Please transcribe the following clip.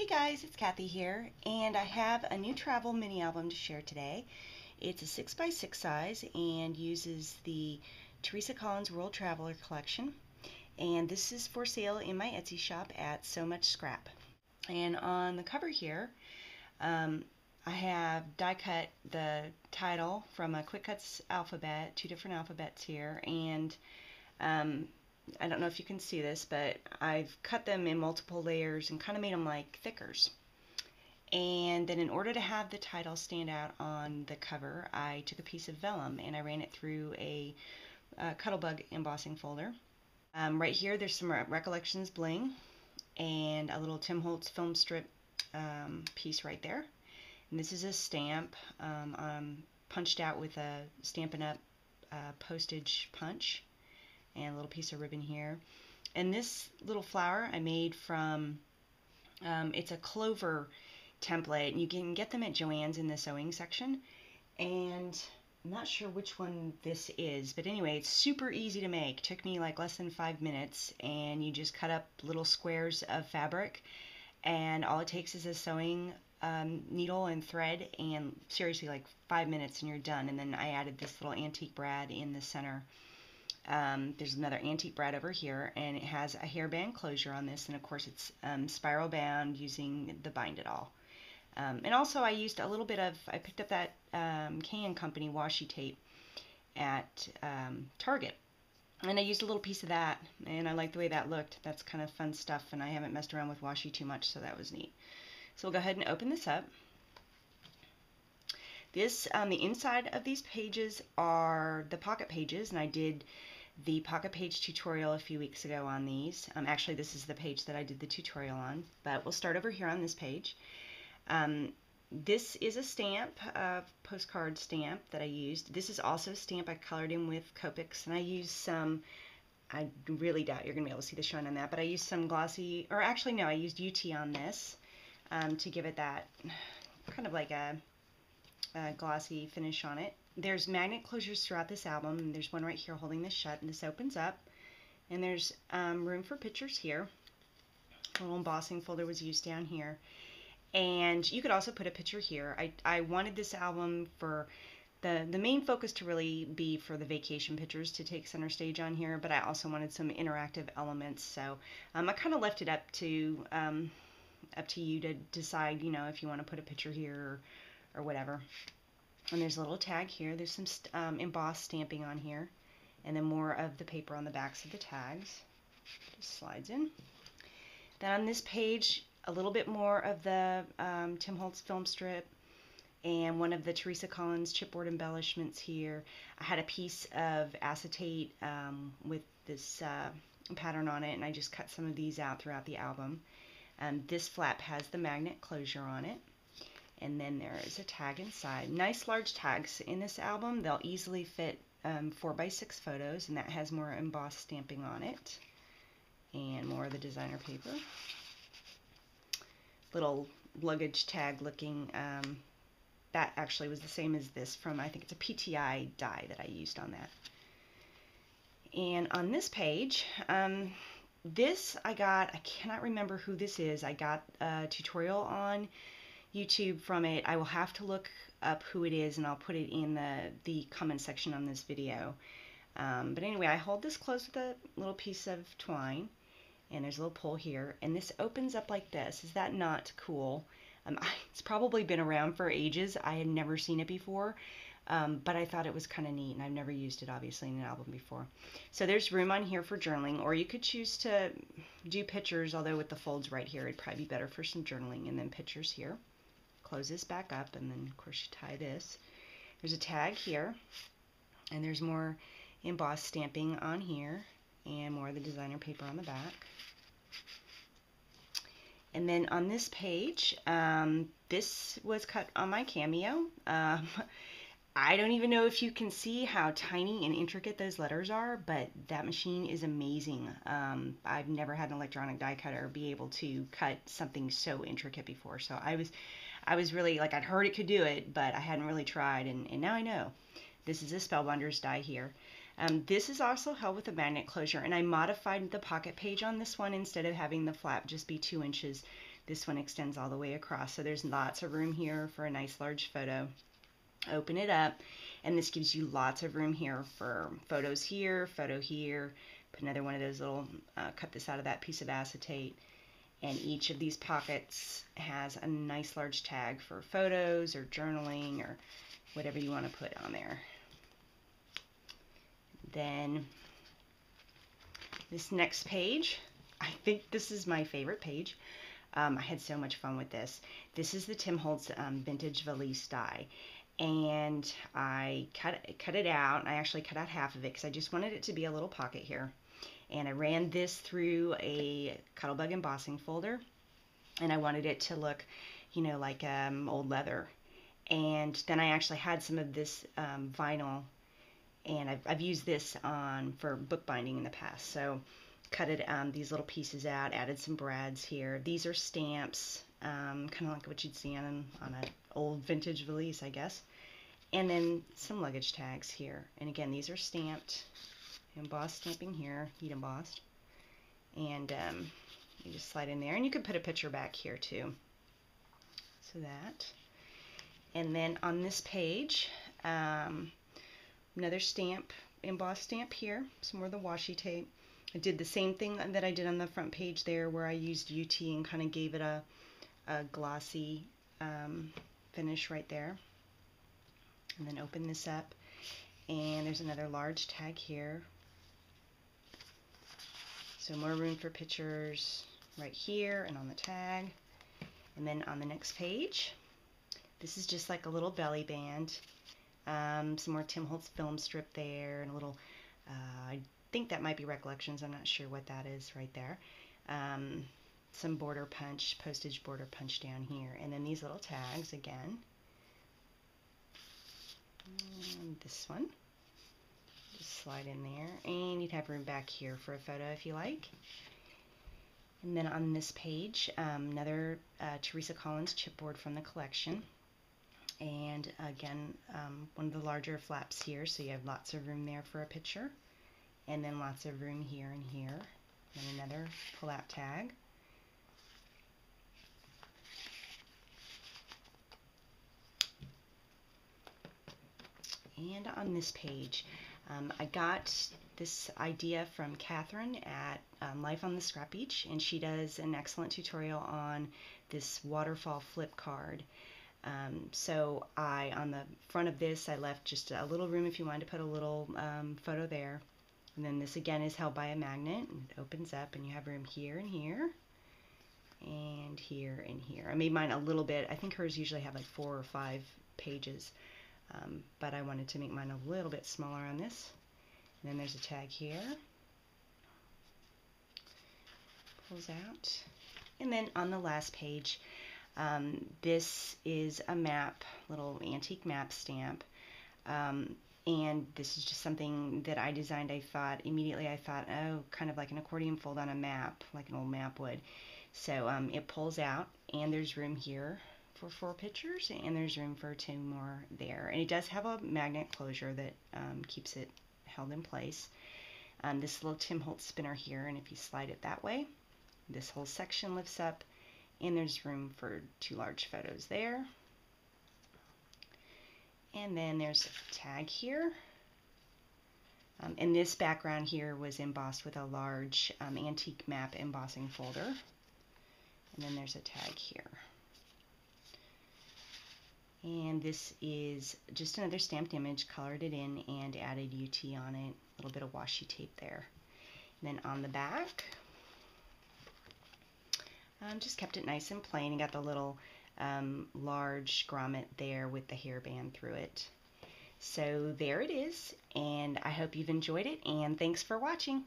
Hey guys, it's Kathy here, and I have a new travel mini album to share today. It's a 6x6 size and uses the Teresa Collins World Traveler collection. And this is for sale in my Etsy shop at So Much Scrap. And on the cover here, I have die cut the title from a Quick Cuts alphabet, two different alphabets here, and I don't know if you can see this, but I've cut them in multiple layers and kind of made them like thickers. And then in order to have the title stand out on the cover, I took a piece of vellum and I ran it through a Cuttlebug embossing folder. Right here there's some Recollections bling and a little Tim Holtz film strip piece right there. And this is a stamp punched out with a Stampin' Up! Postage punch. And a little piece of ribbon here. And this little flower I made from, it's a clover template. You can get them at Joann's in the sewing section. And I'm not sure which one this is, but anyway, it's super easy to make. Took me like less than 5 minutes, and you just cut up little squares of fabric, and all it takes is a sewing needle and thread, and seriously like 5 minutes and you're done. And then I added this little antique brad in the center. There's another antique brad over here, and it has a hairband closure on this, and of course it's spiral bound using the Bind It All. And also I used a little bit of, I picked up that K & Company washi tape at Target, and I used a little piece of that, and I like the way that looked. That's kind of fun stuff, and I haven't messed around with washi too much, so that was neat. So we'll go ahead and open this up. This, the inside of these pages are the pocket pages, and I did the pocket page tutorial a few weeks ago on these. Actually, this is the page that I did the tutorial on, but we'll start over here on this page. This is a stamp, a postcard stamp that I used. This is also a stamp I colored in with Copics, and I used some, I really doubt you're going to be able to see the shine on that, but I used some glossy, or actually no, I used UT on this to give it that kind of like a glossy finish on it. There's magnet closures throughout this album, and there's one right here holding this shut, and this opens up, and there's room for pictures here. A little embossing folder was used down here, and you could also put a picture here. I wanted this album for the main focus to really be for the vacation pictures to take center stage on here, but I also wanted some interactive elements, so I kind of left it up to you to decide, you know, if you want to put a picture here or whatever. And there's a little tag here. There's some embossed stamping on here, and then more of the paper on the backs of the tags. Just slides in. Then on this page, a little bit more of the Tim Holtz film strip and one of the Teresa Collins chipboard embellishments here. I had a piece of acetate with this pattern on it, and I just cut some of these out throughout the album. This flap has the magnet closure on it. And then there is a tag inside. Nice large tags in this album. They'll easily fit 4x6 photos, and that has more embossed stamping on it. And more of the designer paper. Little luggage tag looking, that actually was the same as this from, I think it's a PTI die that I used on that. And on this page, this I got, I cannot remember who this is. I got a tutorial on YouTube from it. I will have to look up who it is, and I'll put it in the comment section on this video. But anyway, I hold this closed with a little piece of twine, and there's a little pull here, and this opens up like this. Is that not cool? It's probably been around for ages. I had never seen it before, but I thought it was kind of neat, and I've never used it obviously in an album before. So there's room on here for journaling, or you could choose to do pictures, although with the folds right here it'd probably be better for some journaling, and then pictures here. Close this back up, and then of course you tie this. There's a tag here, and there's more embossed stamping on here, and more of the designer paper on the back. And then on this page, this was cut on my Cameo. I don't even know if you can see how tiny and intricate those letters are, but that machine is amazing. I've never had an electronic die cutter be able to cut something so intricate before, so I was really, like, I'd heard it could do it, but I hadn't really tried, and now I know. This is a Spellbinders die here. This is also held with a magnet closure, and I modified the pocket page on this one. Instead of having the flap just be 2 inches, This one extends all the way across, so there's lots of room here for a nice large photo. Open it up, and this gives you lots of room here for photos here, photo here. Put another one of those little, cut this out of that piece of acetate. And each of these pockets has a nice large tag for photos or journaling or whatever you want to put on there. Then this next page, I think this is my favorite page. I had so much fun with this. This is the Tim Holtz Vintage Valise die. And I cut it out. I actually cut out half of it because I just wanted it to be a little pocket here. And I ran this through a Cuttlebug embossing folder, and I wanted it to look, you know, like old leather. And then I actually had some of this vinyl, and I've used this for bookbinding in the past. So cut it these little pieces out, added some brads here. These are stamps, kind of like what you'd see on an old vintage valise, I guess. And then some luggage tags here. And again, these are stamped. Embossed stamping here, heat embossed, and you just slide in there, and you could put a picture back here too. So that, and then on this page, another stamp, embossed stamp here, some more of the washi tape. I did the same thing that I did on the front page there, where I used UT and kind of gave it a glossy finish right there. And then open this up, and there's another large tag here. So more room for pictures right here and on the tag. And then on the next page, this is just like a little belly band. Some more Tim Holtz film strip there, and a little, I think that might be Recollections. I'm not sure what that is right there. Some border punch, postage border punch down here. And then these little tags again. And this one. Slide in there, and you'd have room back here for a photo if you like. And then on this page, another Teresa Collins chipboard from the collection, and again one of the larger flaps here, so you have lots of room there for a picture, and then lots of room here and here, and another pull-out tag. And on this page, I got this idea from Catherine at Life on the Scrap Beach, and she does an excellent tutorial on this waterfall flip card. So on the front of this, I left just a little room if you wanted to put a little photo there. And then this again is held by a magnet, and it opens up, and you have room here and here, and here and here. I made mine a little bit. I think hers usually have like 4 or 5 pages. But I wanted to make mine a little bit smaller on this. And then there's a tag here. Pulls out. And then on the last page, this is a map, little antique map stamp. And this is just something that I designed. Immediately I thought, oh, kind of like an accordion fold on a map, like an old map would. So it pulls out, and there's room here for 4 pictures, and there's room for 2 more there. And it does have a magnet closure that keeps it held in place. This little Tim Holtz spinner here, and if you slide it that way, this whole section lifts up, and there's room for 2 large photos there. And then there's a tag here. And this background here was embossed with a large antique map embossing folder. And then there's a tag here. And this is just another stamped image, colored it in and added UT on it, a little bit of washi tape there. And then on the back, just kept it nice and plain. Got the little large grommet there with the hairband through it. So there it is, and I hope you've enjoyed it, and thanks for watching.